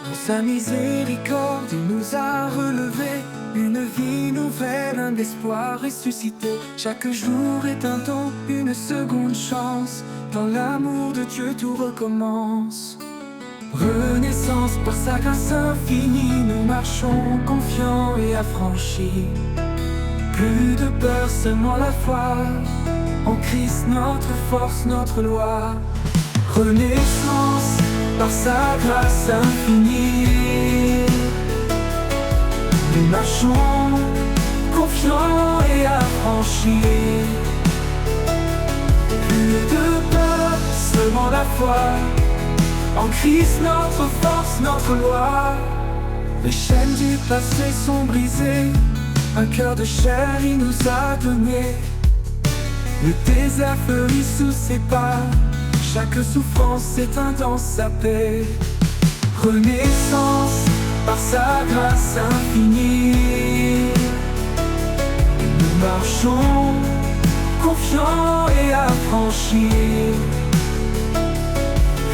Dans sa miséricorde, il nous a relevés. Une vie nouvelle, un espoir ressuscité. Chaque jour est un don, une seconde chance. Dans l'amour de Dieu, tout recommence. Renaissance par sa grâce infinie, nous marchons confiants et affranchis. Plus de peur, seulement la foi. En Christ, notre force, notre loi. Renaissance par sa grâce infinie. Nous marchons confiants et affranchis. Plus de peur, seulement la foi. En Christ, notre force, notre loi. Les chaînes du passé sont brisées. Un cœur de chair, il nous a donné. Le désert fleurit sous ses pas. Chaque souffrance s'éteint dans sa paix. Renaissance par sa grâce infinie. Nous marchons confiants et affranchis.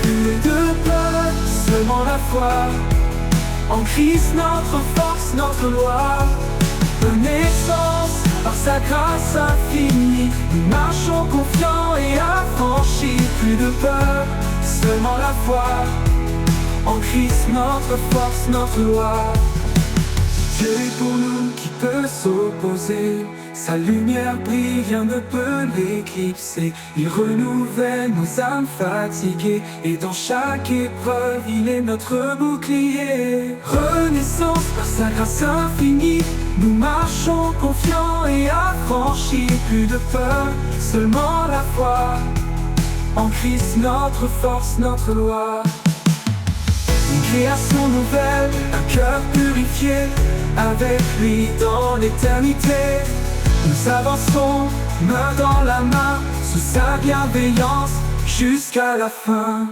Plus de peur, seulement la foi. En Christ, notre force, notre loi. Renaissance par sa grâce infinie. Nous marchons confiants et affranchis. Plus de peur, seulement la foi. En Christ, notre force, notre loi. Dieu est pour nous, qui peut s'opposer? Sa lumière brille, rien ne peut l'éclipser. Il renouvelle nos âmes fatiguées. Et dans chaque épreuve, il est notre bouclier. Renaissance par sa grâce infinie. Nous marchons confiants et affranchis. Plus de peur, seulement la foi. En Christ, notre force, notre loi. Une création nouvelle, un cœur purifié. Avec lui dans l'éternité. Nous avançons, main dans la main, sous sa bienveillance, jusqu'à la fin.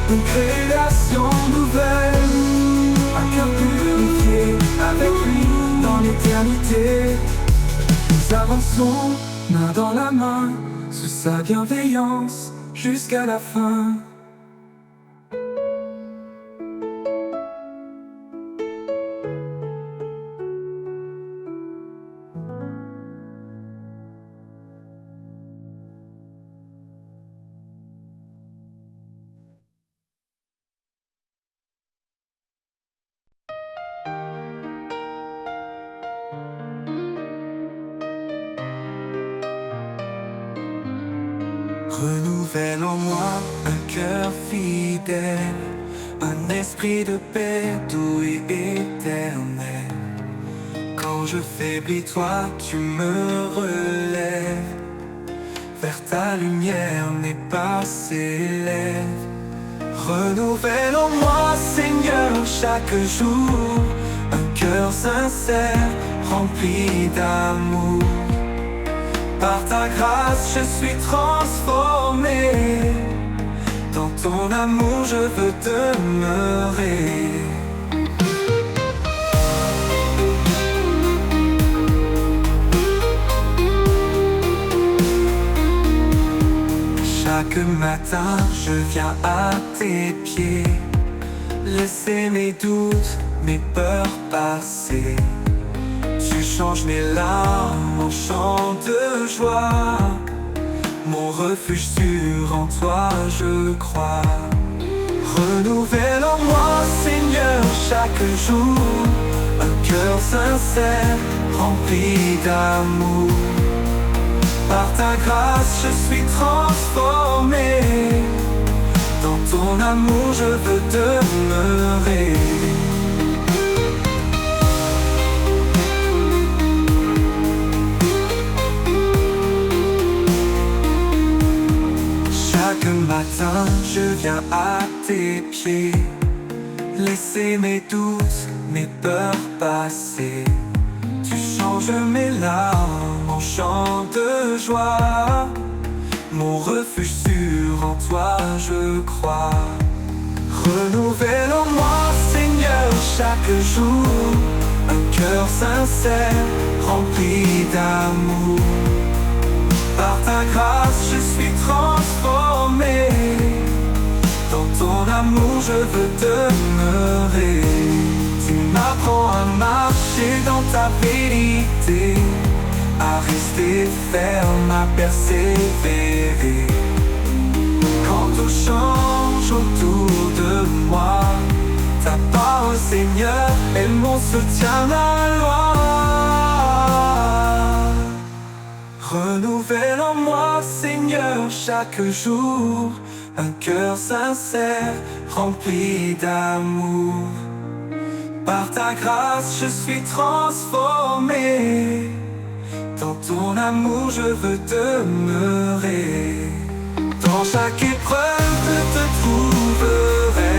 Une création nouvelle, un cœur purifié, avec lui dans l'éternité. Nous avançons, main dans la main, sous sa bienveillance, jusqu'à la fin. Renouvelle en moi un cœur fidèle, un esprit de paix doux et éternel. Quand je faiblis, toi tu me relèves. Vers ta lumière mes pas s'élèvent. Renouvelle en moi, Seigneur, chaque jour un cœur sincère, rempli d'amour. Par ta grâce je suis transformé. Dans ton amour je veux demeurer. Chaque matin je viens à tes pieds, laisser mes doutes, mes peurs passer. Tu changes mes larmes en chants de joie. Mon refuge sûr, en toi je crois. Renouvelle en moi, Seigneur, chaque jour un cœur sincère, rempli d'amour. Par ta grâce je suis transformé. Dans ton amour je veux demeurer. Chaque matin je viens à tes pieds, laisser mes doutes, mes peurs passer. Tu changes mes larmes en chants de joie. Mon refuge sûr, en toi je crois. Renouvelle en moi, Seigneur, chaque jour, un cœur sincère, rempli d'amour. Par ta grâce, je suis transformé. Dans ton amour, je veux demeurer. Tu m'apprends à marcher dans ta vérité, à rester ferme, à persévérer. Quand tout change autour de moi, ta parole, Seigneur, est mon soutien, ma loi. Renouvelle en moi, Seigneur, chaque jour, un cœur sincère, rempli d'amour. Par ta grâce, je suis transformé. Dans ton amour, je veux demeurer. Dans chaque épreuve, je te trouverai.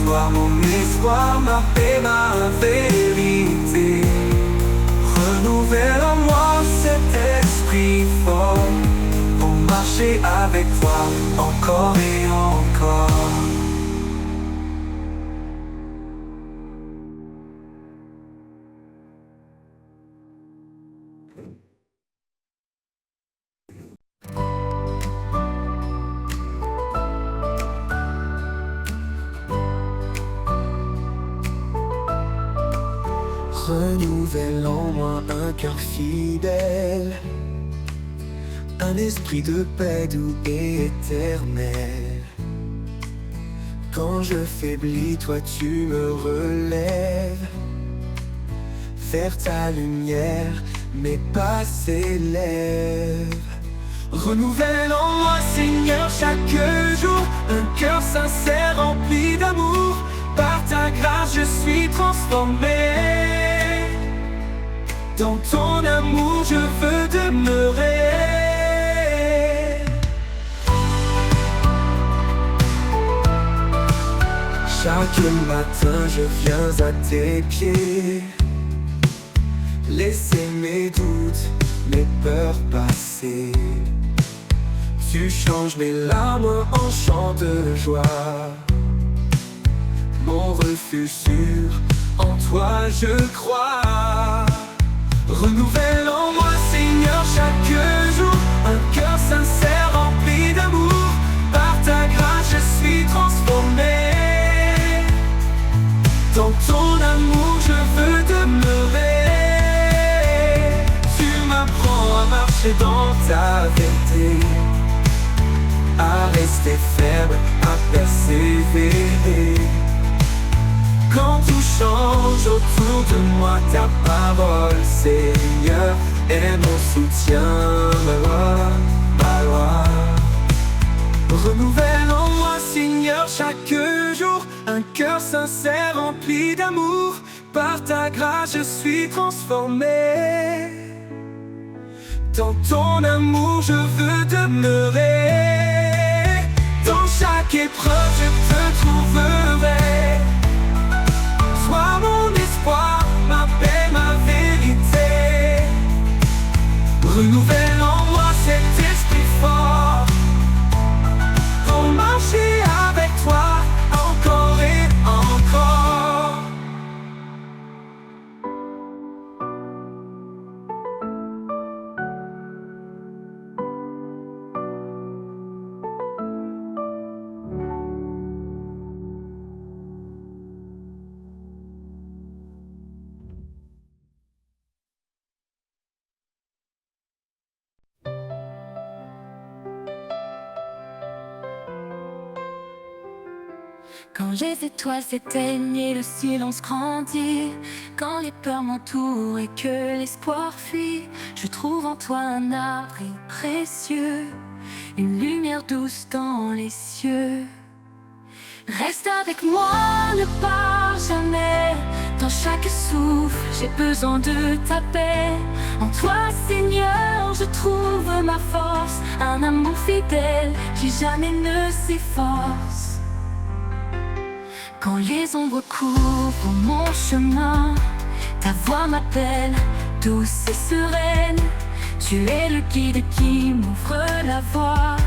Sois mon espoir, ma paix, ma vérité. Renouvelle en moi cet esprit fort pour marcher avec toi encore et encore. Renouvelle en moi un cœur fidèle, un esprit de paix doux et éternel. Quand je faiblis, toi tu me relèves. Vers ta lumière, mes pas s'élèvent. Renouvelle en moi, Seigneur, chaque jour, un cœur sincère rempli d'amour. Par ta grâce, je suis transformé. Dans ton amour, je veux demeurer. Chaque matin, je viens à tes pieds, laisser mes doutes, mes peurs passer. Tu changes mes larmes en chants de joie. Mon refuge sûr, en toi je crois. Renouvelle en moi, Seigneur, chaque jour, un cœur sincère rempli d'amour. Par ta grâce, je suis transformé. Dans ton amour, je veux demeurer. Tu m'apprends à marcher dans ta vérité, à rester ferme, à persévérer. Quand tout change autour de moi, ta parole, Seigneur, est mon soutien, ma loi. Renouvelle en moi, Seigneur, chaque jour, un cœur sincère rempli d'amour. Par ta grâce, je suis transformé. Dans ton amour, je veux demeurer. Dans chaque épreuve, je te trouverai. Sois mon espoir, ma paix, ma vérité. Renouvelle en moi cet esprit fort pour marcher avec toi encore et encore. Quand les étoiles s'éteignent et le silence grandit, quand les peurs m'entourent et que l'espoir fuit, je trouve en toi un abri précieux, une lumière douce dans les cieux. Reste avec moi, ne pars jamais. Dans chaque souffle, j'ai besoin de ta paix. En toi, Seigneur, je trouve ma force, un amour fidèle qui jamais ne s'efforce. Quand les ombres couvrent mon chemin, ta voix m'appelle, douce et sereine. Tu es le guide qui m'ouvre la voie,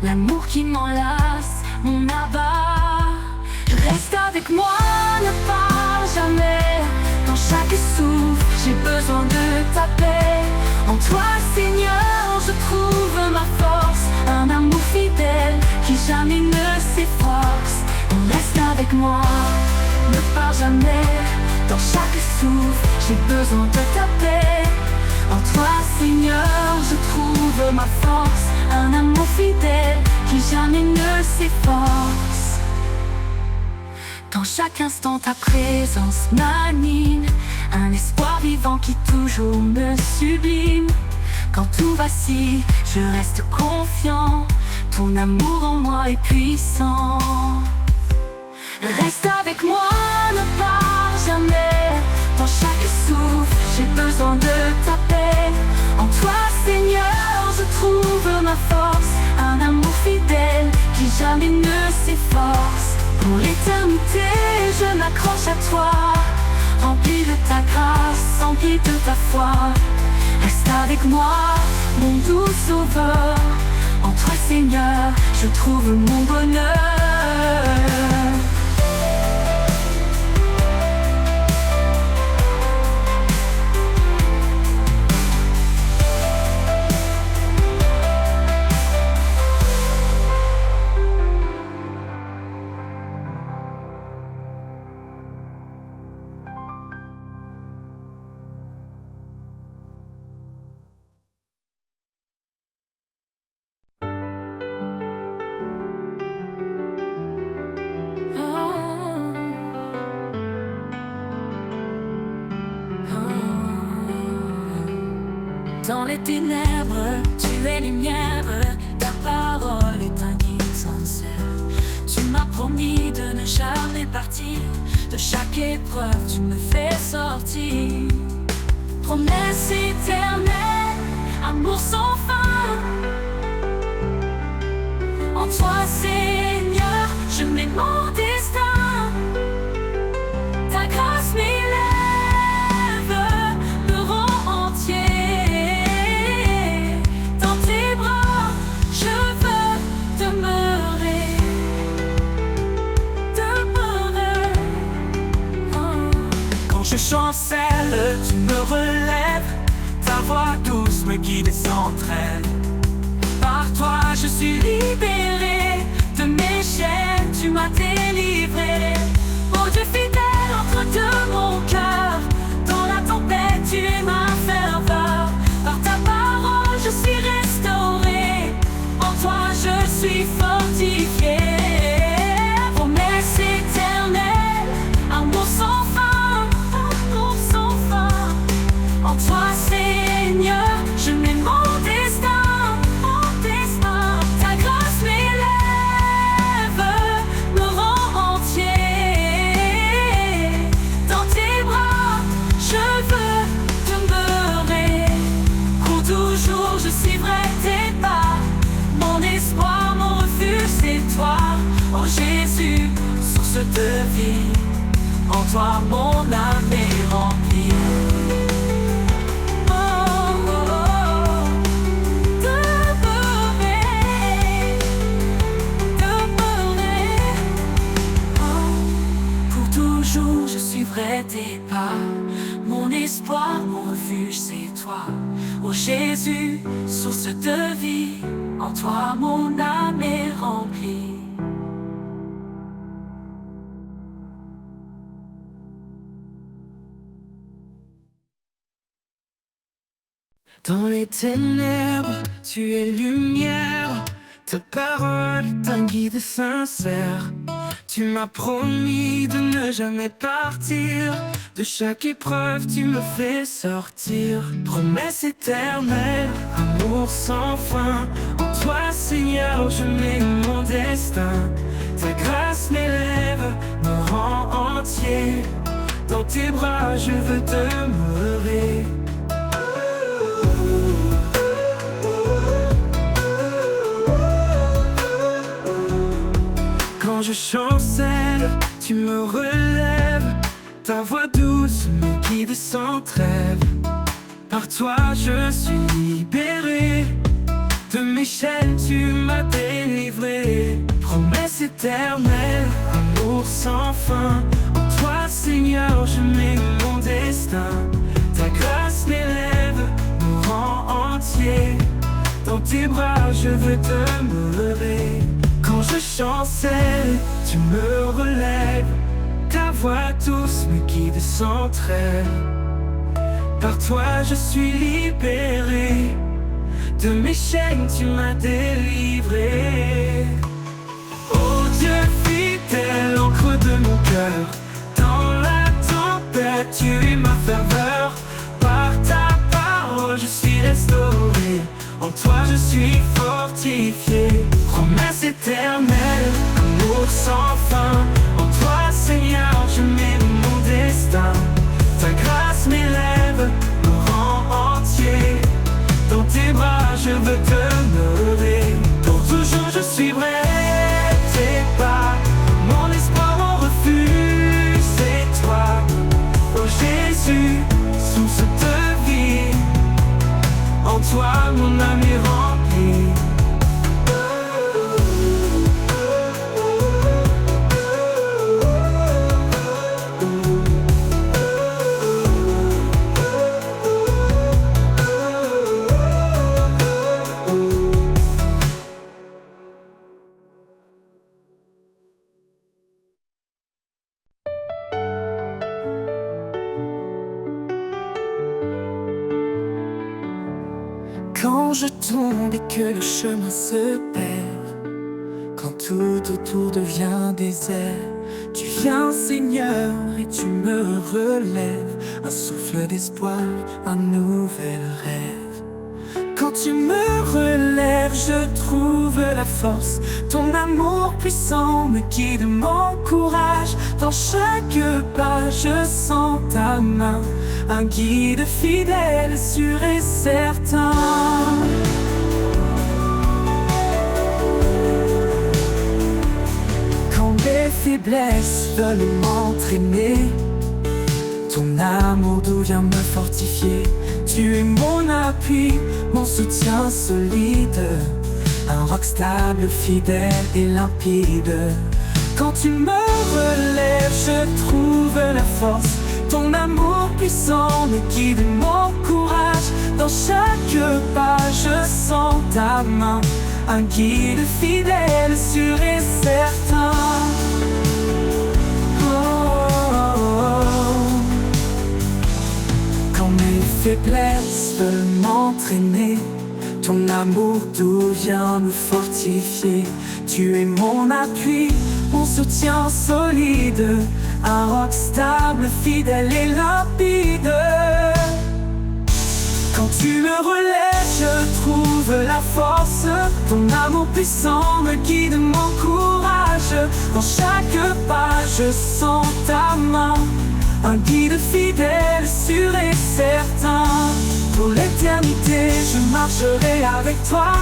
l'amour qui m'enlace, mon abat. Reste avec moi, ne pars jamais. chaque souffle, j'ai besoin de ta paix. En toi, Seigneur, je trouve ma force. Un amour fidèle qui jamais ne s'efforce. Reste avec moi, ne pars jamais. Dans chaque souffle, j'ai besoin de ta paix. En toi, Seigneur, je trouve ma force. Un amour fidèle qui jamais ne s'efforce. Dans chaque instant, ta présence m'anime. Un espoir vivant qui toujours me sublime. Quand tout vacille, je reste confiant. Ton amour en moi est puissant. Reste avec moi, ne pars jamais. Dans chaque souffle, j'ai besoin de ta paix. En toi, Seigneur, je trouve ma force. Un amour fidèle qui jamais ne s'efforce. Pour l'éternité, je m'accroche à toi. Rempli de ta grâce, rempli de ta foi. Reste avec moi, mon doux sauveur. En toi, Seigneur, je trouve mon bonheur. Dans les ténèbres, tu es lumière. Ta parole est un guide sincère. Tu m'as promis de ne jamais partir. De chaque épreuve, tu me fais sortir. Promesse éternelle, amour sans fin. En toi, Seigneur, je mets mon destin. Ta grâce m'élève, me rend entier. Dans tes bras, je veux demeurer. Demeurer. Oh. Quand je chancelle, tu me relèves. Ta voix douce me guide sans trêve. Par toi je suis libéré. De mes chaînes tu m'as délivré. Oh Dieu fidèle, entre de mon cœur. Dans la tempête tu es ma ferveur. Par ta parole je suis restauré. En toi je suis fortifié. Promesse éternelle, amour sans fin. Amour sans fin. En toi Seigneur, je mets mon destin. Ta grâce m'élève, me rend entier. Dans tes bras, je veux demeurer. Pour toujours, je suivrai tes pas. Mon espoir, mon refuge, c'est toi. Oh Jésus, source de vie. En toi, mon âme est remplie. Je suivrai tes pas. Mon espoir, mon refuge, c'est toi. Oh Jésus, source de vie. En toi, mon âme est remplie. Dans les ténèbres, tu es lumière. Ta parole est un guide sincère. Tu m'as promis de ne jamais partir. De chaque épreuve, tu me fais sortir. Promesse éternelle, amour sans fin. En toi, Seigneur, je mets mon destin. Ta grâce m'élève, me rend entier. Dans tes bras, je veux demeurer. Quand je chancelle, tu me relèves. Ta voix douce me guide sans trêve. Par toi je suis libéré. De mes chaînes tu m'as délivré. Promesse éternelle, amour sans fin. En toi Seigneur je mets mon destin. bras, je veux demeurer. Quand je chancelle, tu me relèves. Ta voix douce me guide sans trêve. Par toi je suis libéré. De mes chaînes tu m'as délivré. Oh Dieu fidèle, encre de mon cœur. Dans la tempête tu es ma ferveur. Par ta parole je suis restauré. En toi je suis fortifié. Promesse éternelle, amour sans fin. En toi Seigneur je mets mon destin. Ta grâce m'élève, me rend entier. Dans tes bras je veux demeurer. Pour toujours je suivrai tes pas. Mon espoir, mon refuge, c'est toi. Oh Jésus, source de vie. En toi mon âme est remplie. Quand je tombe et que le chemin se perd, quand tout autour devient désert, tu viens Seigneur et tu me relèves. Un souffle d'espoir, un nouvel rêve. Quand tu me relèves, je trouve la force. Ton amour puissant me guide, m'encourage. Dans chaque pas, je sens ta main. Un guide fidèle, sûr et certain. Quand mes faiblesses veulent m'entraîner, ton amour doux vient me fortifier. Tu es mon appui, mon soutien solide. Un roc stable, fidèle et limpide. Quand tu me relèves, je trouve la force. Ton amour puissant me guide et m'encourage. Dans chaque pas, je sens ta main. Un guide fidèle, sûr et certain. Quand mes faiblesses veulent m'entraîner, ton amour doux vient me fortifier. Tu es mon appui, mon soutien solide. Un roc stable, fidèle et limpide. Quand tu me relèves, je trouve la force. Ton amour puissant me guide, m'encourage. Dans chaque pas, je sens ta main. Un guide fidèle, sûr et certain. Pour l'éternité, je marcherai avec toi.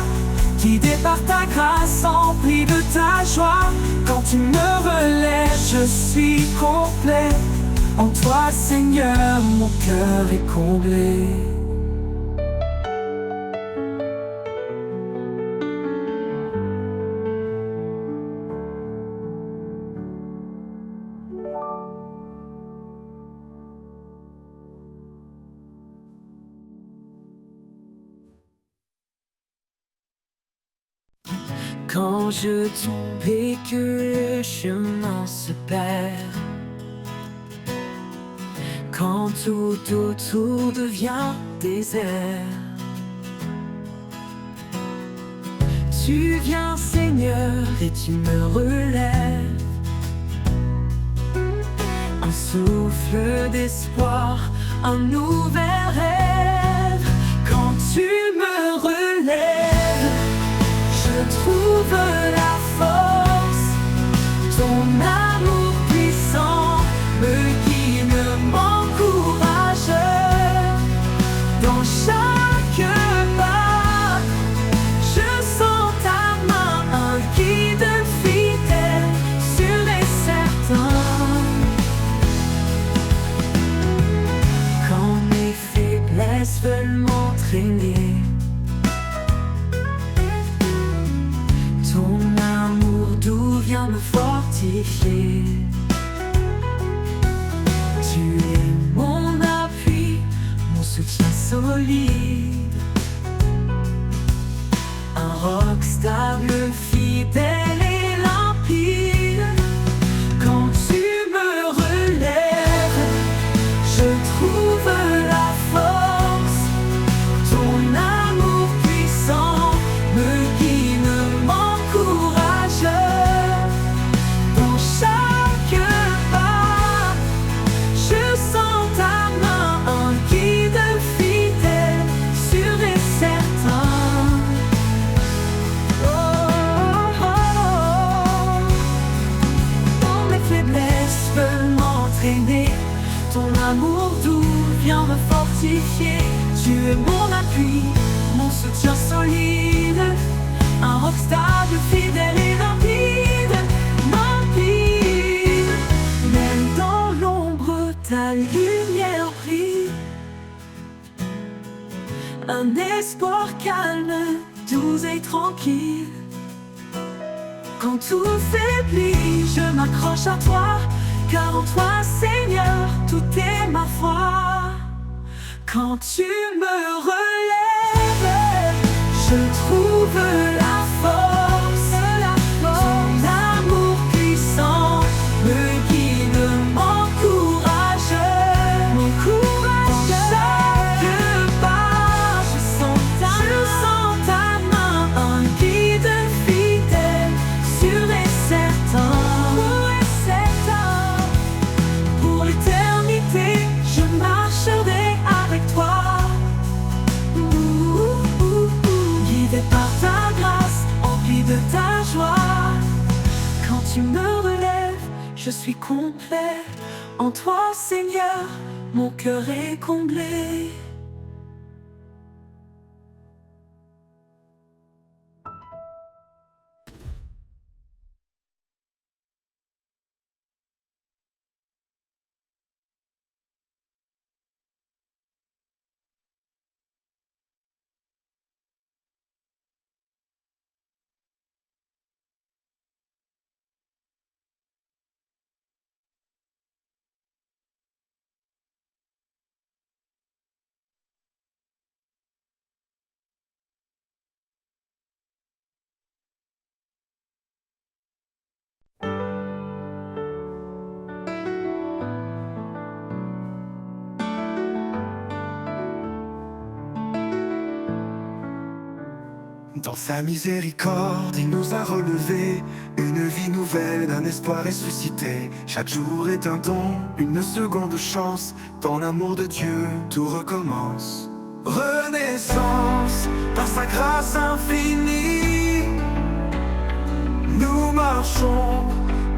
Guidé par ta grâce, empli de ta joie. Quand tu me relèves, je suis complet. En toi, Seigneur, mon cœur est comblé. Quand je tombe et que le chemin se perd, quand tout autour devient désert, tu viens Seigneur et tu me relèves. Un souffle d'espoir, un nouvel rêve. Quand tu me relèves, je trouve la force. Ton amour puissant me guide, m'encourage. Dans chaque pas, je sens ta main. Un guide fidèle, sûr et certain. Quand mes faiblesses veulent m'entraîner, ton amour doux vient me fortifier. Tu es mon appui, mon soutien solide. Un m'entraîner. Ton amour doux vient me fortifier. Tu es mon appui, mon soutien solide. Un rockstar fidèle et limpide, limpide. Même dans l'ombre, ta lumière brille. Un espoir calme, doux et tranquille. Quand tout faiblit, je m'accroche à toi, car en toi, Seigneur, tout est ma foi. Quand tu me relèves, je trouve la force, ton amour puissant me guide, m'encourage, Dans chaque pas, je sens ta main, un guide fidèle, sûr et certain. Pour l'éternité, je marcherai avec toi. Guidé par ta grâce, empli de ta joie. Quand tu me relèves, je suis complet. En toi, Seigneur, mon cœur est comblé. Dans sa miséricorde, il nous a relevés. Une vie nouvelle, un espoir ressuscité. Chaque jour est un don, une seconde chance. Dans l'amour de Dieu, tout recommence. Renaissance, par sa grâce infinie. Nous marchons,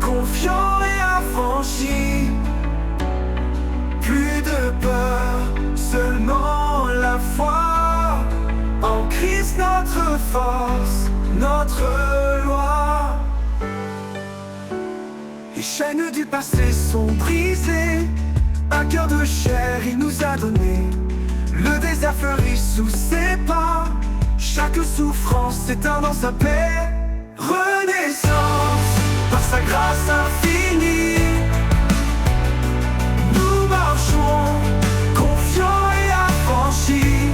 confiants et affranchis. Plus de peur, seulement la foi. En Christ notre force, notre loi. Les chaînes du passé sont brisées. Un cœur de chair il nous a donné. Le désert fleurit sous ses pas. Chaque souffrance s'éteint dans sa paix. Renaissance, par sa grâce infinie. Nous marchons, confiants et affranchis.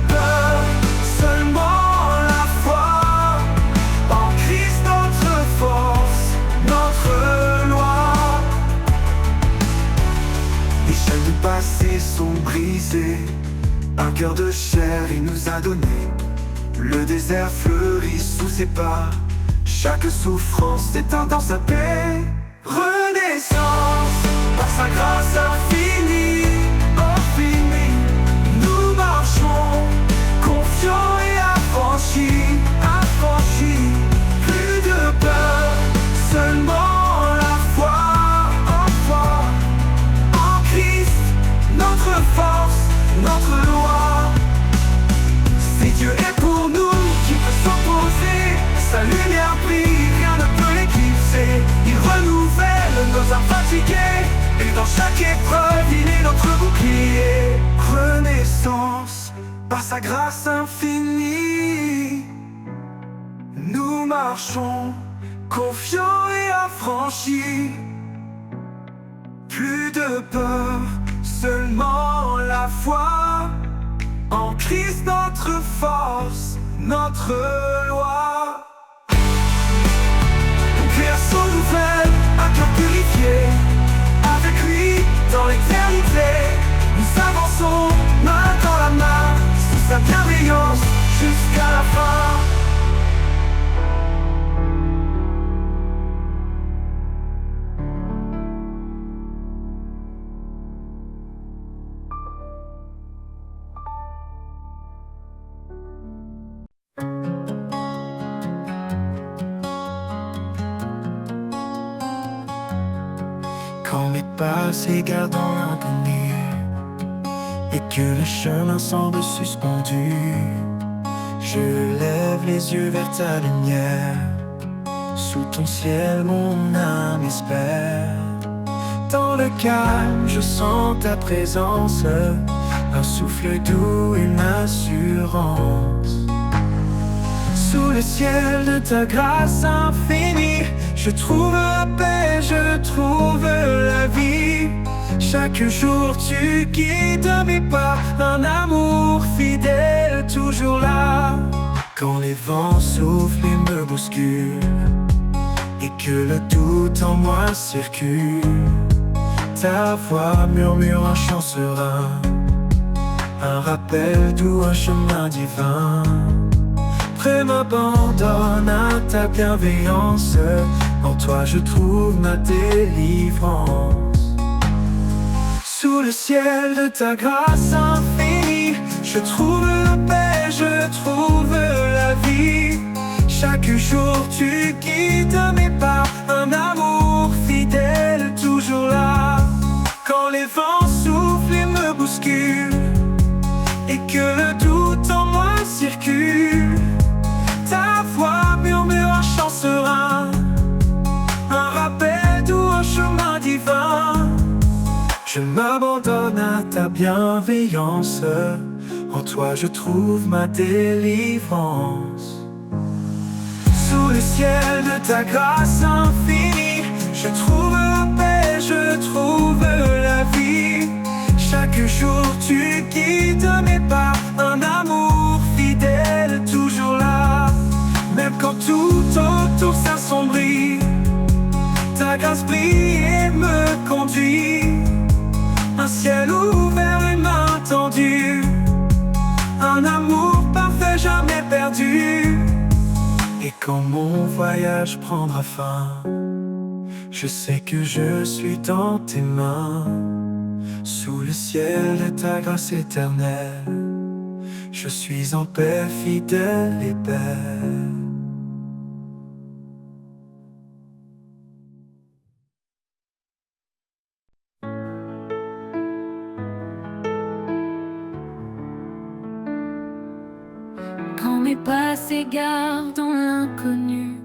Peur, seulement la foi. En Christ notre force, notre loi. Les chaînes du passé sont brisées. Un cœur de chair il nous a donné. Le désert fleurit sous ses pas. Chaque souffrance s'éteint dans sa paix. Renaissance, par sa grâce infinie. Confiants et affranchis, affranchis. Plus de peur, seulement la foi. En foi, en Christ, notre force, notre loi. Si Dieu est pour nous, qui peut s'opposer? Sa lumière brille, rien ne peut l'éclipser. Il renouvelle nos âmes fatiguées. Et dans chaque épreuve, il est notre bouclier. Renaissance, par sa grâce infinie. Nous marchons, confiants et affranchis. Plus de peur, seulement la foi. En Christ notre force, notre loi. Une création nouvelle, un cœur purifié. Avec lui, dans l'éternité, nous avançons main dans la main. Sous sa bienveillance, jusqu'à la fin. Quand mes pas s'égarent dans l'inconnu et que le chemin semble suspendu, je lève les yeux vers ta lumière. Sous ton ciel, mon âme espère. Dans le calme, je sens ta présence, un souffle doux, une assurance. Sous le ciel de ta grâce infinie, je trouve la paix, je trouve la vie. Chaque jour tu guides mes pas, un amour fidèle toujours là. Quand les vents soufflent et me bousculent, et que le doute en moi circule, ta voix murmure un chant serein, un rappel doux, un chemin divin. Près m'abandonne à ta bienveillance, en toi je trouve ma délivrance. Sous le ciel de ta grâce infinie, je trouve la paix, je trouve la vie. Chaque jour tu guides mes pas, un amour fidèle toujours là. Quand les vents soufflent et me bousculent, et que le doute en moi circule, ta voix murmure un chant serein, un rappel doux, un chemin divin. Je m'abandonne à ta bienveillance, en toi je trouve ma délivrance. Sous le ciel de ta grâce infinie, je trouve la paix, je trouve la vie. Chaque jour tu guides mes pas, un amour fidèle toujours là. Même quand tout autour s'assombrit, ta grâce brille et me conduit. Un ciel ouvert, une main tendue, un amour parfait jamais perdu. Et quand mon voyage prendra fin, je sais que je suis dans tes mains. Sous le ciel de ta grâce éternelle, je suis en paix, fidèle et belle. Quand mes pas s'égarent dans l'inconnu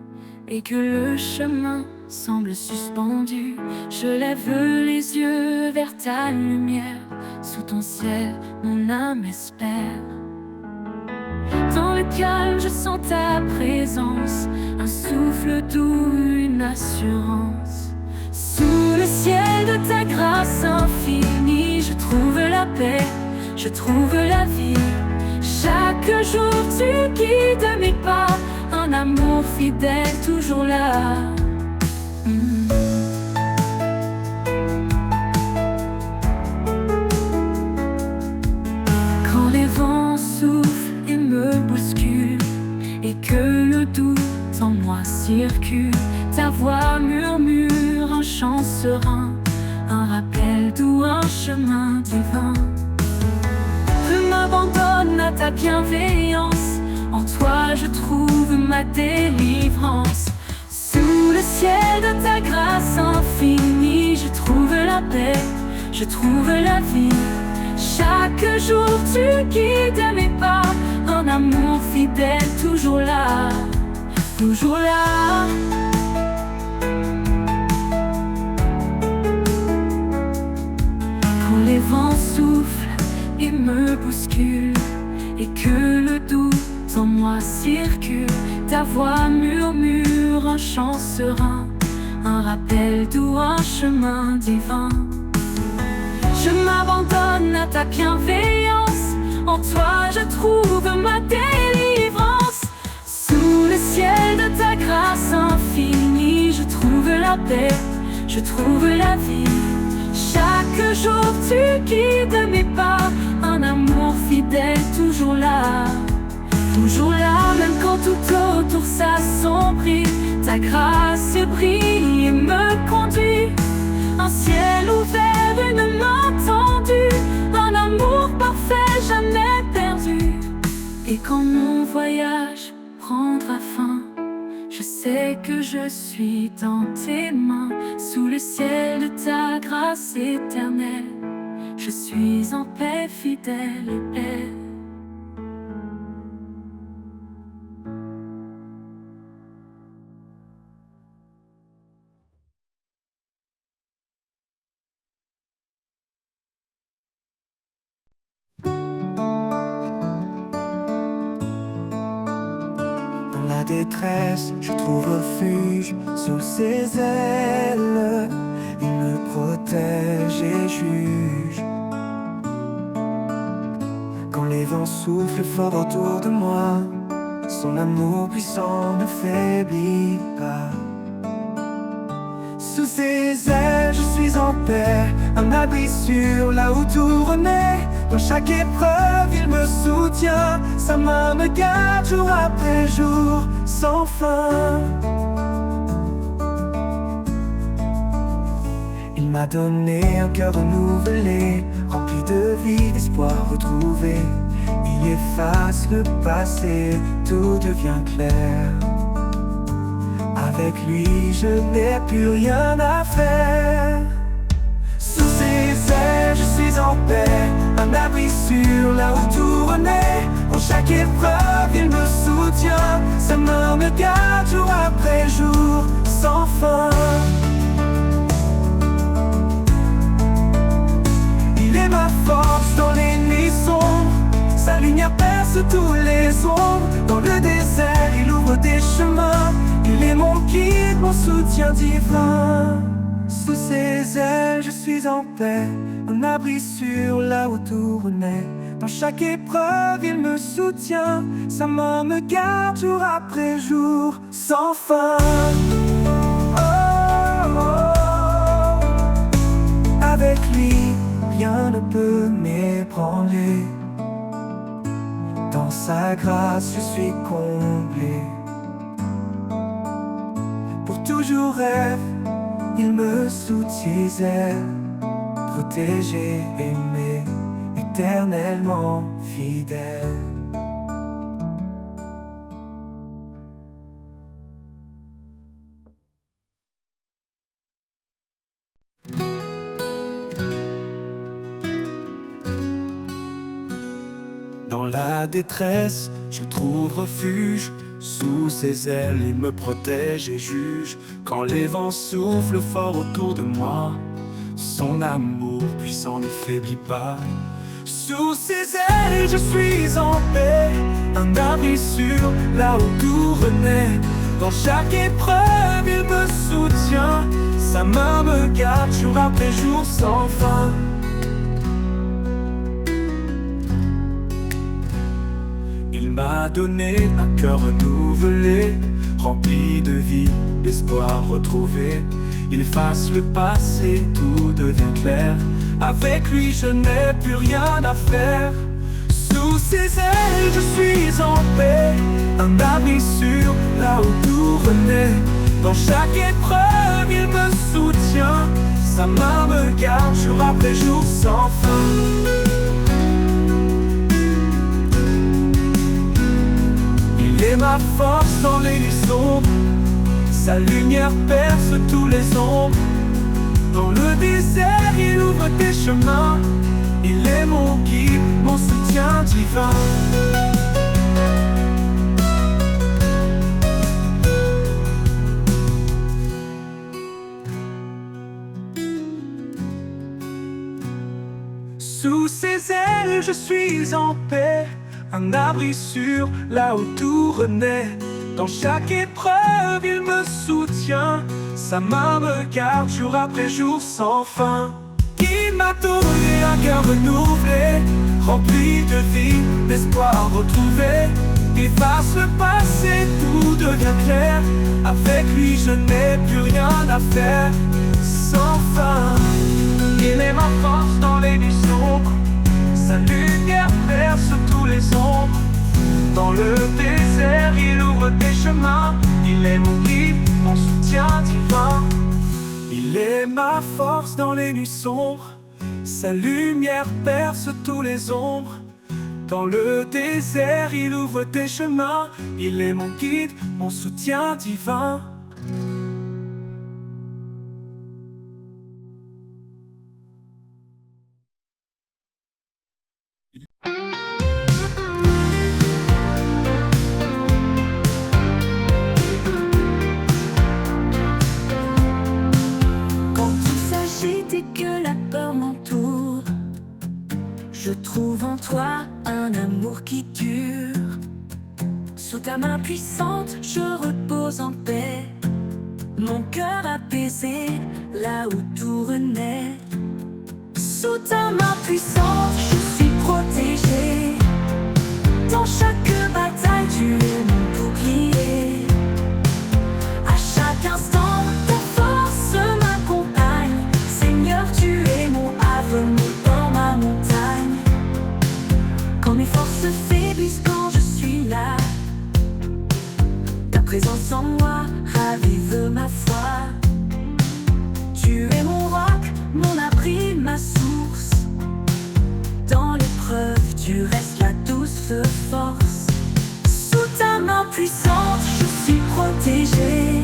et que le chemin semble suspendu, je lève les yeux vers ta lumière. Sous ton ciel, mon âme espère. Dans le calme, je sens ta présence, un souffle doux, une assurance. Sous le ciel de ta grâce infinie, je trouve la paix, je trouve la vie. Chaque jour tu guides mes pas, un amour fidèle toujours là. Quand les vents soufflent et me bousculent, et que le doute en moi circule, ta voix murmure un chant serein, un rappel doux, un chemin divin. Je m'abandonne à ta bienveillance, en toi je trouve ma délivrance. Sous le ciel de ta grâce infinie, je trouve la paix, je trouve la vie. Chaque jour tu guides mes pas, un amour fidèle toujours là, toujours là. Quand les vents soufflent et me bousculent, et que le doute en moi circule, ta voix murmure un chant serein, un rappel doux, un chemin divin. Je m'abandonne à ta bienveillance, en toi je trouve ma délivrance. Sous le ciel de ta grâce infinie, je trouve la paix, je trouve la vie. Chaque jour tu guides mes pas, un amour fidèle toujours là, toujours là. Même quand tout autour s'assombrit, ta grâce brille et me conduit. Un ciel ouvert, une main tendue, un amour parfait jamais perdu. Et quand mon voyage prendra fin, je sais sais que je suis dans tes mains, sous le ciel de ta grâce éternelle. Je suis en paix, fidèle et paix. Dans la détresse, je trouve refuge sous ses ailes. Il me protège et juge. Quand les vents soufflent fort autour de moi, son amour puissant ne faiblit pas. Sous ses ailes, je suis en paix, un abri sûr là où tout renaît. Dans chaque épreuve, il me soutient, sa main me garde jour après jour, sans fin. Il m'a donné un cœur renouvelé, rempli de vie, d'espoir retrouvé. Il efface le passé, tout devient clair. Avec lui, je n'ai plus rien à faire. Sous ses ailes, je suis en paix, un abri sûr là où tout renaît. Dans chaque épreuve, il me soutient, sa main me garde jour après jour, sans fin. Il est ma force dans les nuits sombres, sa lumière perce tous les ombres. Dans le désert, il ouvre des chemins. Il est mon guide, mon soutien divin. Sous ses ailes, je suis en paix, un abri sûr là où tout renaît. Dans chaque épreuve, il me soutient, sa main me garde jour après jour, sans fin. Oh, oh. Avec lui, rien ne peut m'ébranler. Dans sa grâce, je suis comblé. Pour toujours rêve, il me sous ses ailes, protégé, aimé, éternellement fidèle. Dans la détresse, je trouve refuge. Sous ses ailes, il me protège et juge. Quand les vents soufflent fort autour de moi, son amour puissant ne faiblit pas. Sous ses ailes, je suis en paix, un abri sûr là où tout renaît. Dans chaque épreuve, il me soutient, sa main me garde jour après jour sans fin. Il m'a donné un cœur renouvelé, rempli de vie, d'espoir retrouvé. Il efface le passé, tout devient clair. Avec lui, je n'ai plus rien à faire. Sous ses ailes, je suis en paix, un abri sûr là où tout renaît. Dans chaque épreuve, il me soutient, sa main me garde jour après jour sans fin. Il est ma force dans les nuits sombres, sa lumière perce tous les ombres. Dans le désert, il ouvre des chemins. Il est mon guide, mon soutien divin. Sous ses ailes, je suis en paix, un abri sûr là où tout renaît. Dans chaque épreuve, il me soutient, sa main me garde jour après jour sans fin. Il m'a donné un cœur renouvelé, rempli de vie, d'espoir retrouvé. Efface le passé, tout devient clair. Avec lui, je n'ai plus rien à faire. Sans fin, il est ma force dans les nuits sombres, sa lumière perce tous les ombres. Dans le désert, il ouvre des chemins. Il est mon guide, mon soutien divin. Il est ma force dans les nuits sombres, sa lumière perce tous les ombres. Dans le désert, il ouvre des chemins. Il est mon guide, mon soutien divin. Quand tout s'agite et que la peur m'entoure, je trouve en toi un amour qui dure. Sous ta main puissante, je repose en paix. Mon cœur apaisé, là où tout renaît. Sous ta main puissante, je suis protégé. Dans chaque bataille, tu es mon bouclier. À chaque instant, ta force m'accompagne. Seigneur, tu es mon havre, mon port, ma montagne. Quand mes forces faiblissent, quand je suis là, ta présence en moi ravive ma foi. Tu es mon roc, mon abri, ma source. Dans l'épreuve, tu restes la douce force. Sous ta main puissante, je suis protégé.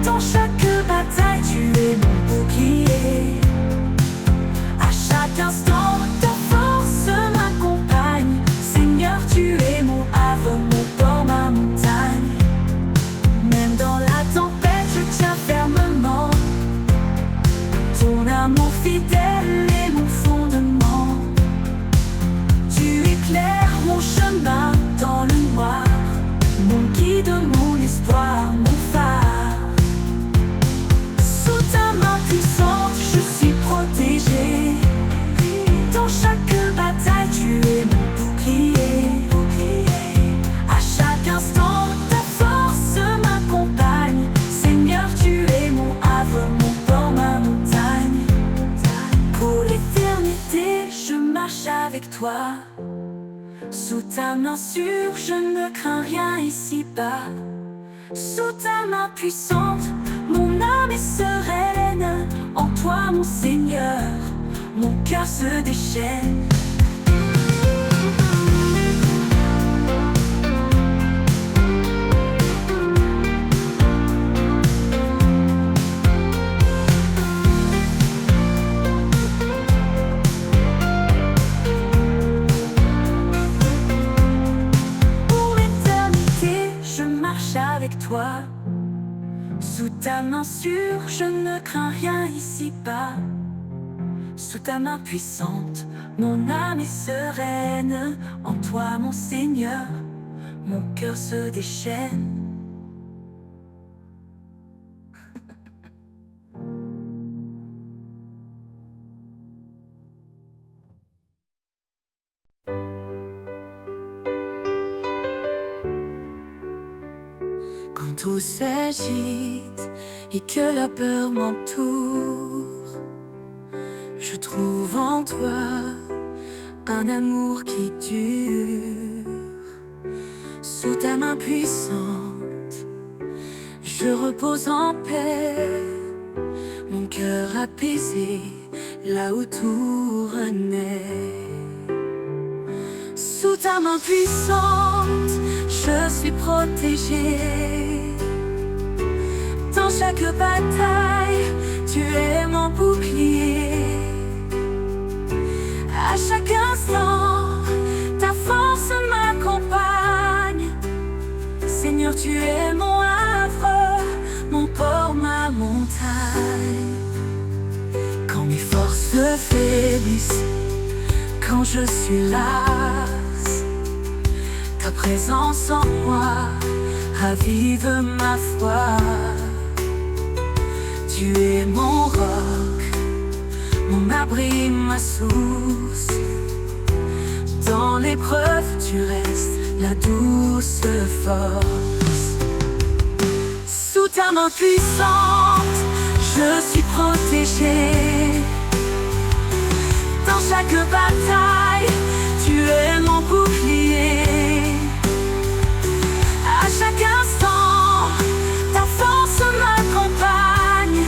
Dans chaque bataille, tu es mon bouclier. À chaque instant, ta force m'accompagne. Seigneur, tu es mon havre, mon port, ma montagne. Même dans la tempête, je tiens fermement. Ton amour fidèle est mon fondement. Tu éclaires mon chemin dans le noir, mon guide, mon espoir, mon phare. Sous ta main puissante, je suis protégé. Dans chaque bataille, tu es mon bouclier. À chaque instant, ta force m'accompagne. Seigneur, tu es mon havre, mon port, ma montagne. Pour l'éternité, je marche avec toi. Sous ta main sûre, je ne crains rien ici-bas. Sous ta main puissante, mon âme est sereine. En toi, mon Seigneur, mon cœur se déchaîne. Pour l'éternité, je marche avec toi. Sous ta main sûre, je ne crains rien ici-bas. Sous ta main puissante, mon âme est sereine. En toi, mon Seigneur, mon cœur se déchaîne. Quand tout s'agite et que la peur m'entoure, je trouve en toi un amour qui dure. Sous ta main puissante, je repose en paix. Mon cœur apaisé, là où tout renaît. Sous ta main puissante, je suis protégé. Dans chaque bataille, tu es mon bouclier. À chaque instant, ta force m'accompagne. Seigneur, tu es mon havre, mon port, ma montagne. Quand mes forces faiblissent, quand je suis lasse, ta présence en moi ravive ma foi. Tu es mon roc, mon abri, ma source. Dans l'épreuve, tu restes la douce force. Sous ta main puissante, je suis protégé. Dans chaque bataille, tu es mon bouclier. À chaque instant, ta force m'accompagne.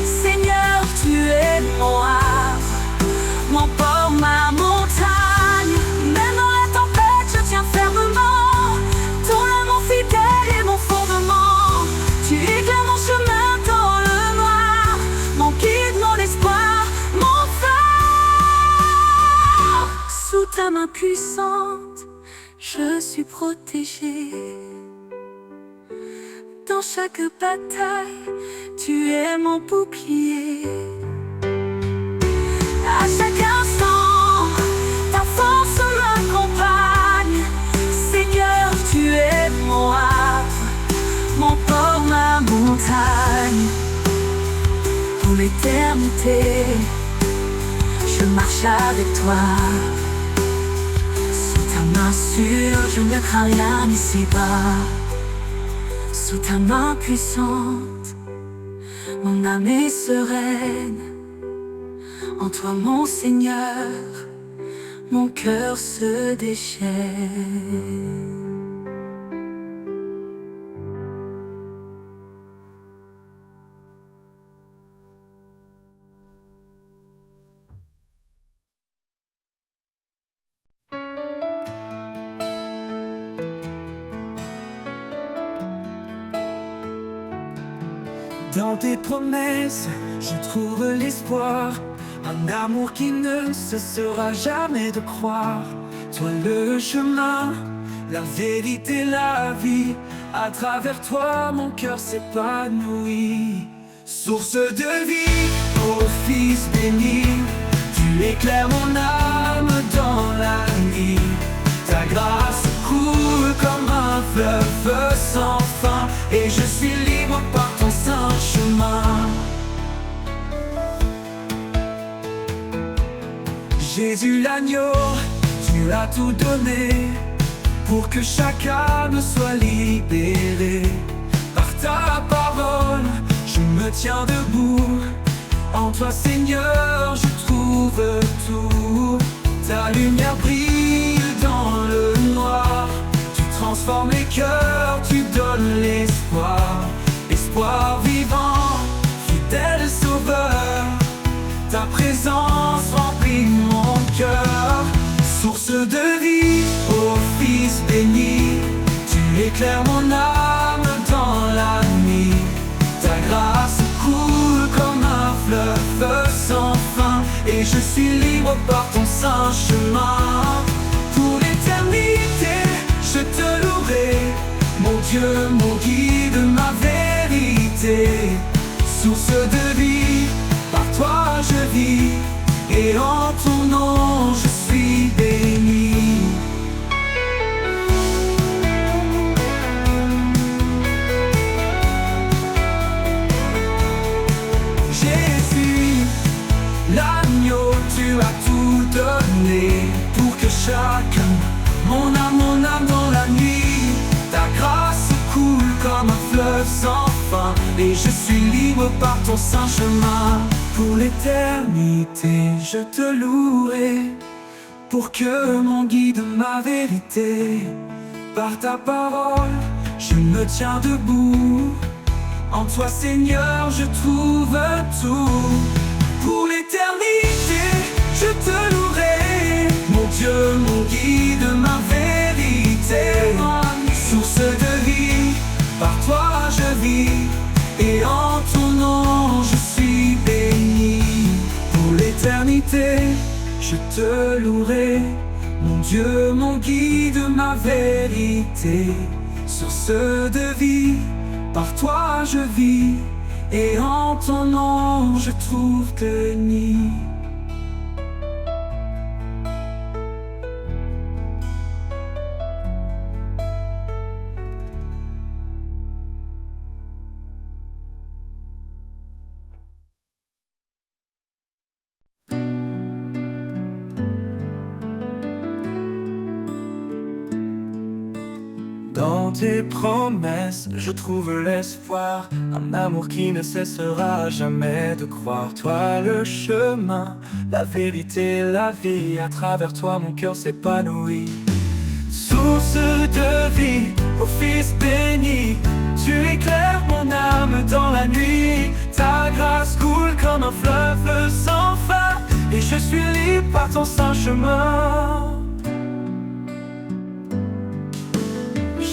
Seigneur, tu es mon havre, mon port, ma montagne. Même dans ta main puissante, je suis protégée. Dans chaque bataille, tu es mon bouclier. À chaque instant, ta force m'accompagne. Seigneur, tu es mon havre, mon port, ma montagne. Pour l'éternité, je marche avec toi. Sous ta main sûre, je ne crains rien ici-bas. Sous ta main puissante, mon âme est sereine. En toi, mon Seigneur, mon cœur se déchaîne. Dans tes promesses, je trouve l'espoir. Un amour qui ne cessera jamais de croire. Toi le chemin, la vérité, la vie. À travers toi, mon cœur s'épanouit. Source de vie, ô Fils béni. Tu éclaires mon âme dans la nuit. Ta grâce coule comme un fleuve sans fin. Et je suis libre par ton saint chemin. Jésus l'agneau, tu as tout donné pour que chaque âme soit libérée. Par ta parole, je me tiens debout. En toi, Seigneur, je trouve tout. Ta lumière brille dans le noir. Tu transformes les cœurs, tu donnes l'espoir. Espoir vivant, fidèle sauveur. Ta présence remplit mon cœur. Source de vie, ô Fils béni. Tu éclaires mon âme dans la nuit. Ta grâce coule comme un fleuve sans fin. Et je suis libre par ton saint chemin. Pour l'éternité, je te louerai. Mon Dieu, mon guide, ma vérité. Source de vie, par toi je vis. Et en ton nom je suis béni. Jésus, l'agneau, tu as tout donné pour que chacun, mon âme dans la nuit. Ta grâce coule comme un fleuve sans fin. Et je suis libre par ton saint chemin. Pour l'éternité, je te louerai. Pour que mon guide, ma vérité. Par ta parole, je me tiens debout. En toi, Seigneur, je trouve tout. Pour l'éternité, je te louerai. Mon Dieu, mon guide, ma vérité. Source de vie, par toi je vis. Et en ton nom je suis béni. Pour l'éternité, je te louerai. Mon Dieu, mon guide, ma vérité. Source de vie, par toi je vis. Et en ton nom je trouve béni. Dans tes promesses, je trouve l'espoir. Un amour qui ne cessera jamais de croire. Toi le chemin, la vérité, la vie. À travers toi mon cœur s'épanouit. Source de vie, ô Fils béni. Tu éclaires mon âme dans la nuit. Ta grâce coule comme un fleuve sans fin. Et je suis libre par ton saint chemin.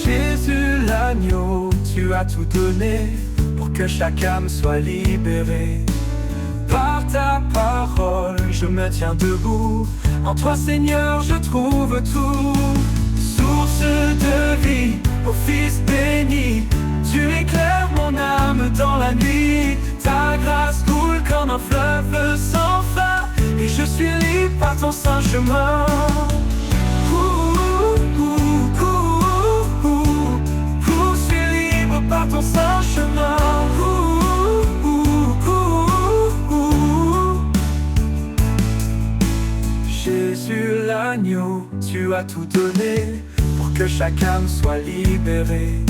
Jésus l'agneau, tu as tout donné pour que chaque âme soit libérée. Par ta parole, je me tiens debout. En toi Seigneur je trouve tout. Source de vie, ô Fils béni, tu éclaires mon âme dans la nuit. Ta grâce coule comme un fleuve sans fin, et je suis libre par ton saint chemin. Je suis libre par ton saint chemin. Jésus l'agneau, tu as tout donné pour que chaque âme soit libérée.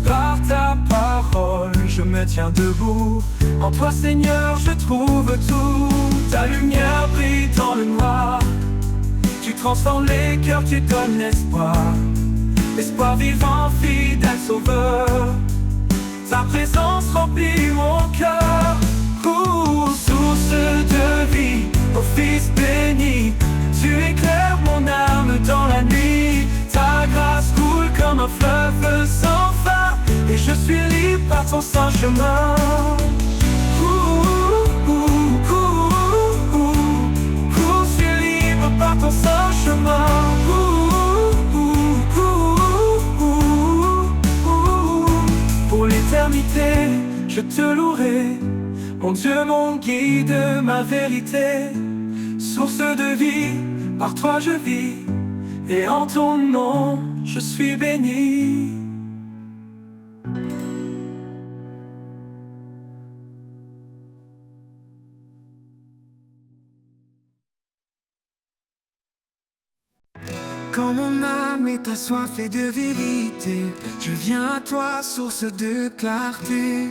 Par ta parole, je me tiens debout. En toi, Seigneur, je trouve tout. Ta lumière brille dans le noir. Tu transformes les cœurs, tu donnes l'espoir. Espoir vivant, fidèle sauveur. Ta présence remplit mon cœur. Source de vie, ô Fils béni, tu éclaires mon âme dans la nuit. Ta grâce coule comme un fleuve sans fin, et je suis libre par ton saint chemin. Je suis libre par ton saint chemin. Pour l'éternité, je te louerai, mon Dieu, mon guide, ma vérité. Source de vie, par toi je vis, et en ton nom je suis béni. Quand mon âme est assoiffée de vérité, je viens à toi, source de clarté.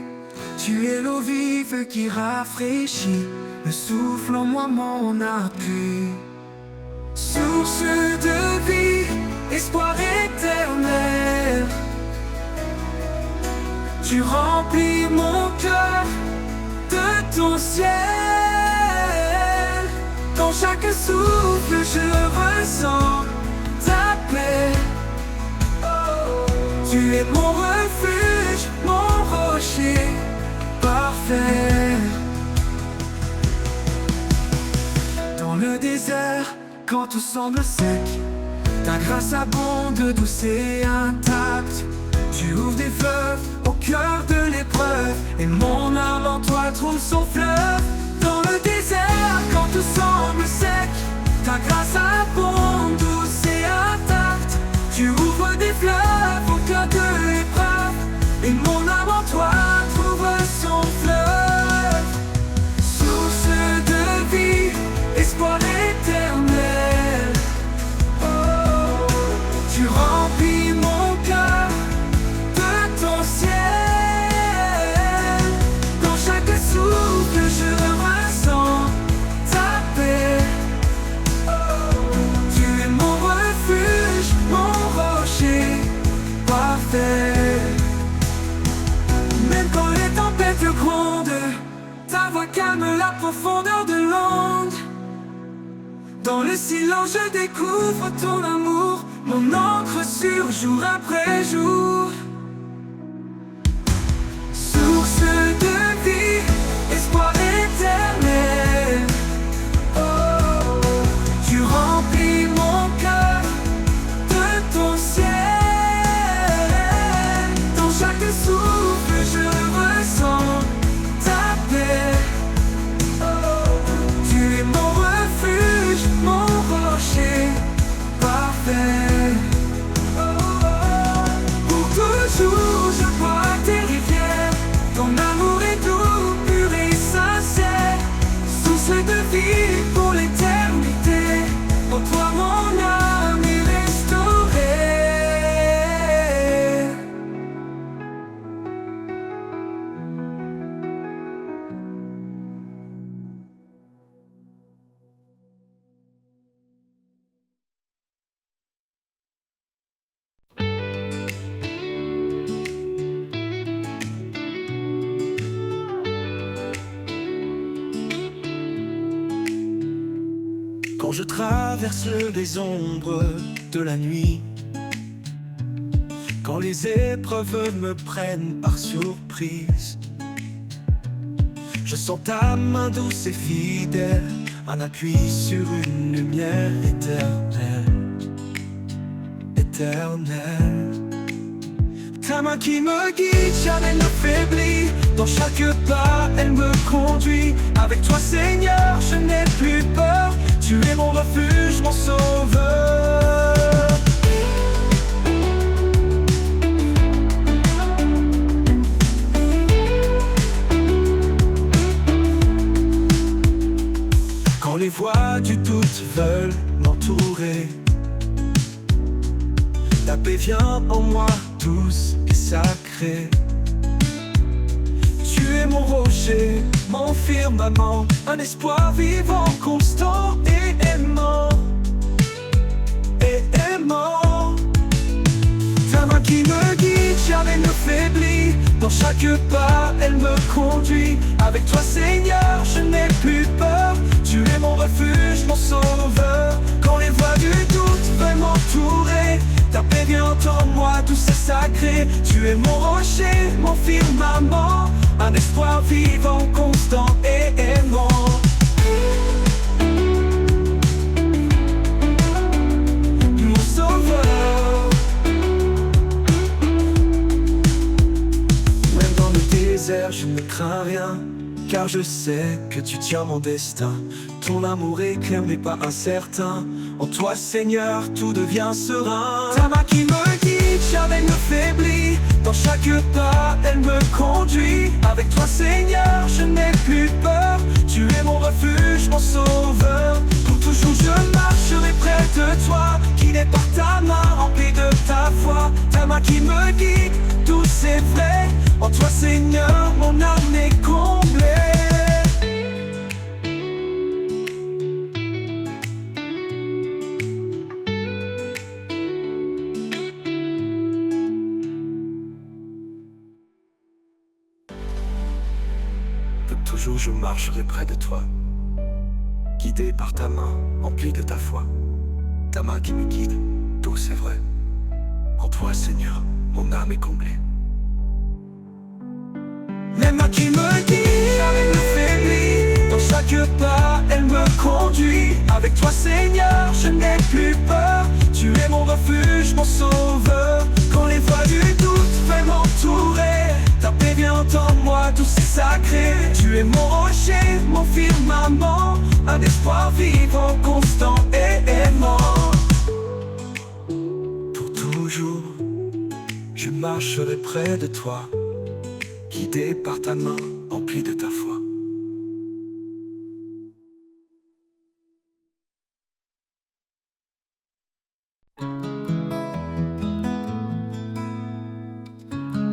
Tu es l'eau vive qui rafraîchit, le souffle en moi mon appui. Source de vie, espoir éternel, tu remplis mon cœur de ton ciel. Dans chaque souffle je ressens ta paix. Tu es mon refuge, mon rocher parfait. Dans le désert, quand tout semble sec, ta grâce abonde, douce et intacte. Tu ouvres des fleuves au cœur de l'épreuve, et mon âme en toi trouve son fleuve. Dans le désert, quand tout semble sec, ta grâce abonde, douce et intacte. Tu ouvres des fleuves au cœur de l'épreuve, et mon âme en toi trouve son fleuve. Source de vie, espoir éternel, tu remplis mon cœur de ton ciel. Dans chaque souffle je ressens ta paix. Tu es mon refuge, mon rocher parfait. Même quand les tempêtes grondent, ta voix calme la profondeur de l'onde. Dans le silence je découvre ton amour, mon encre sur jour après jour. Source de vie, espoir éternel, tu remplis mon cœur de ton ciel. Dans chaque souffle je ressens ta paix. Tu es mon refuge, mon rocher parfait. Pour toujours je bois tes rivières, ton amour est doux, pur et sincère. Source de vie pour l'éternité, en toi mon âme est restaurée. Quand je traverse les ombres de la nuit, quand les épreuves me prennent par surprise, je sens ta main douce et fidèle un appui sur une lumière éternelle, éternelle. Ta main qui me guide, jamais ne faiblit. Dans chaque pas, elle me conduit. Avec toi, Seigneur, je n'ai plus peur. Tu es mon refuge, mon sauveur. Quand les voix du doute veulent m'entourer, ta paix vient en moi, douce et sacrée. Tu es mon rocher, mon firmament, un espoir vivant, constant et aimant, et aimant. Ta main qui me guide, jamais ne faiblit. Dans chaque pas, elle me conduit. Avec toi, Seigneur, je n'ai plus peur. Tu es mon refuge, mon sauveur. Quand les voix du doute veulent m'entourer, ta paix vient en moi, douce et sacrée. Tu es mon rocher, mon firmament, un espoir vivant, constant et aimant. Mon sauveur. Même dans le désert, je ne crains rien, car je sais que tu tiens mon destin. Ton amour est clair mais pas incertain. En toi, Seigneur, tout devient serein. Ta main qui me guide, jamais ne faiblit. Dans chaque pas, elle me conduit. Avec toi, Seigneur, je n'ai plus peur. Tu es mon refuge, mon sauveur. Pour toujours, je marcherai près de toi, guidé par ta main, remplie de ta foi. Ta main qui me guide, douce et vraie. En toi, Seigneur, mon âme est comblée. Toujours je marcherai près de toi, guidé par ta main, emplie de ta foi. Ta main qui me guide, douce et vraie. En toi, Seigneur, mon âme est comblée. Les mains qui me guident, jamais ne faiblit. Dans chaque pas, elle me conduit. Avec toi, Seigneur, je n'ai plus peur. Tu es mon refuge, mon sauveur. Quand les voix du doute veulent m'entourer, ta paix vient en moi, douce et sacrée. Tu es mon rocher, mon firmament, un espoir vivant, constant et aimant. Pour toujours, je marcherai près de toi, guidé par ta main, emplie de ta foi.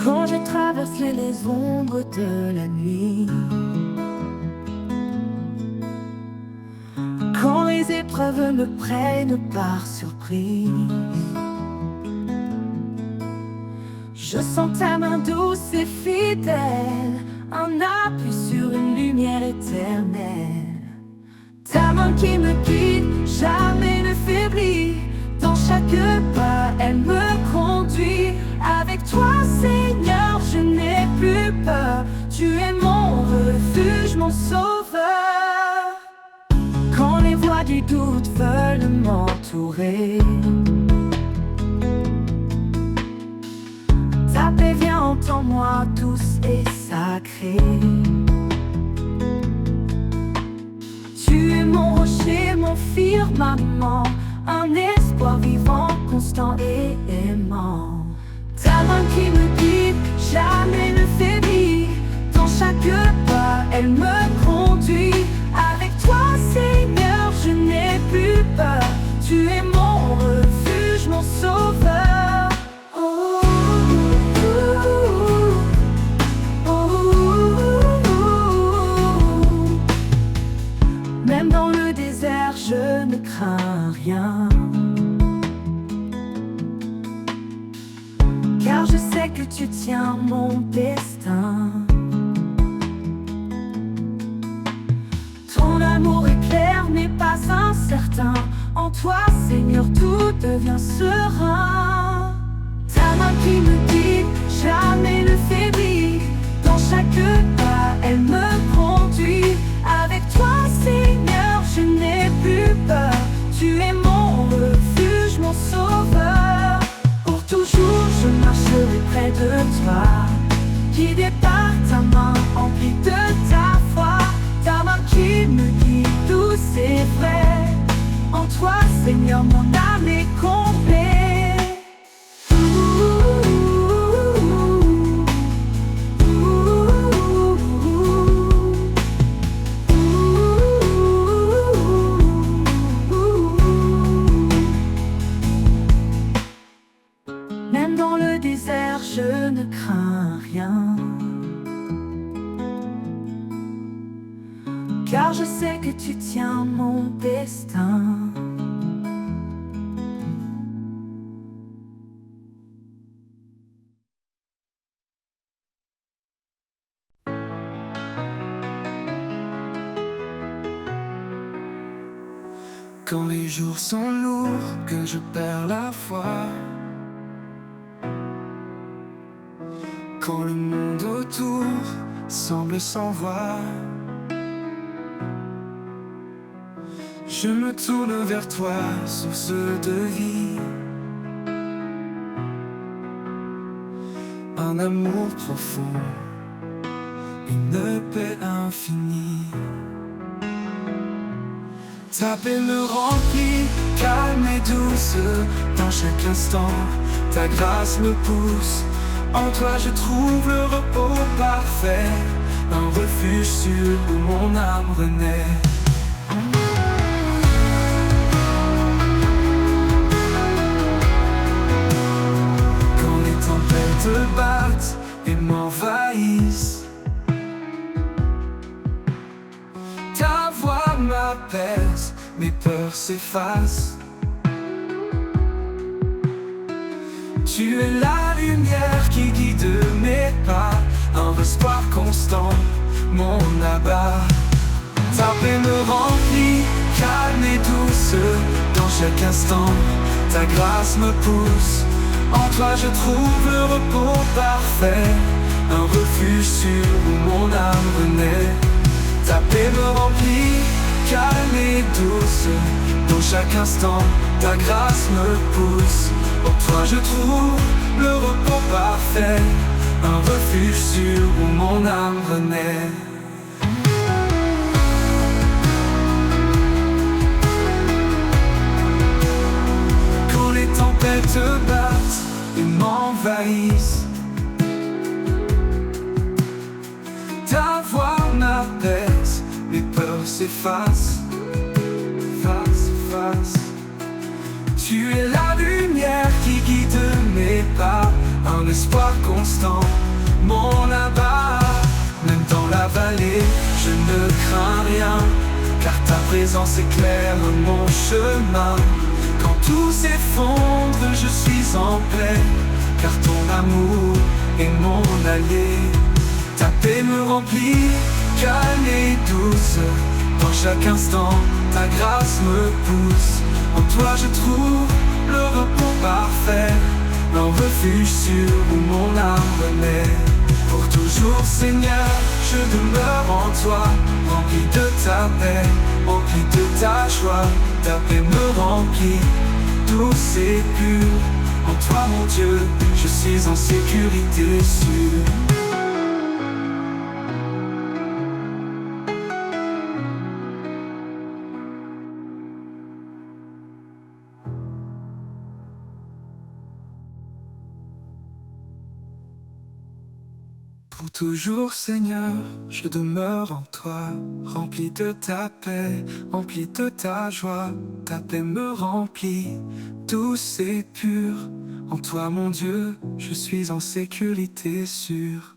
Quand je traverse les ombres de la nuit, quand les épreuves me prennent par surprise, je sens ta main douce et fidèle, un appui sur une lumière éternelle. Ta main qui me guide, jamais ne faiblit. Dans chaque pas, elle me conduit. Avec toi, Seigneur, je n'ai plus peur. Tu es mon refuge, mon sauveur. Quand les voix du doute veulent m'entourer, ta paix vient en moi, douce et sacrée. Tu es mon rocher, mon firmament, un espoir vivant, constant et aimant. Ta main qui me guide, jamais ne faiblit. Dans chaque pas, elle me conduit. Avec toi, Seigneur, je n'ai plus peur. Tu es mon refuge, mon sauveur. Oh, oh, oh, oh. Même dans le désert, je ne crains rien, car je sais que tu tiens mon destin. Ton amour est clair mais pas incertain. En toi, Seigneur, tout devient serein. Ta main qui me guide, jamais ne faiblit. Dans chaque pas, elle me conduit. Avec toi, Seigneur, je car je sais que tu tiens mon destin. Quand les jours sont lourds, que je perds la foi, quand le monde autour semble sans voix, je me tourne vers toi, source de vie. Un amour profond, une paix infinie. Ta paix me remplit, calme et douce. Dans chaque instant, ta grâce me pousse. En toi je trouve le repos parfait, un refuge sûr où mon âme renaît. Quand les tempêtes battent et m'envahissent, ta voix m'apaise, mes peurs s'effacent. Tu es la lumière qui guide mes pas, un espoir constant, mon abat. Ta paix me remplit, calme et douce. Dans chaque instant, ta grâce me pousse. En toi je trouve le repos parfait, un refuge sûr où mon âme renaît. Ta paix me remplit, calme et douce. Dans chaque instant, ta grâce me pousse. En toi je trouve le repos parfait, un refuge sûr où mon âme renaît. Quand les tempêtes battent et m'envahissent, ta voix m'apaise, mes peurs s'effacent, face, face. Tu es la lumière qui guide mes pas, un espoir constant, mon abat. Même dans la vallée, je ne crains rien, car ta présence éclaire mon chemin. Quand tout s'effondre, je suis en paix, car ton amour est mon allié. Ta paix me remplit, calme et douce. Dans chaque instant, ta grâce me pousse. En toi je trouve le repos parfait, un refuge sûr où mon âme renaît. Pour toujours Seigneur, je demeure en toi, rempli de ta paix, rempli de ta joie. Ta paix me remplit, douce et pure. En toi mon Dieu, je suis en sécurité sûre. Pour toujours Seigneur, je demeure en toi, rempli de ta paix, rempli de ta joie. Ta paix me remplit, douce et pure. En toi mon Dieu, je suis en sécurité sûre.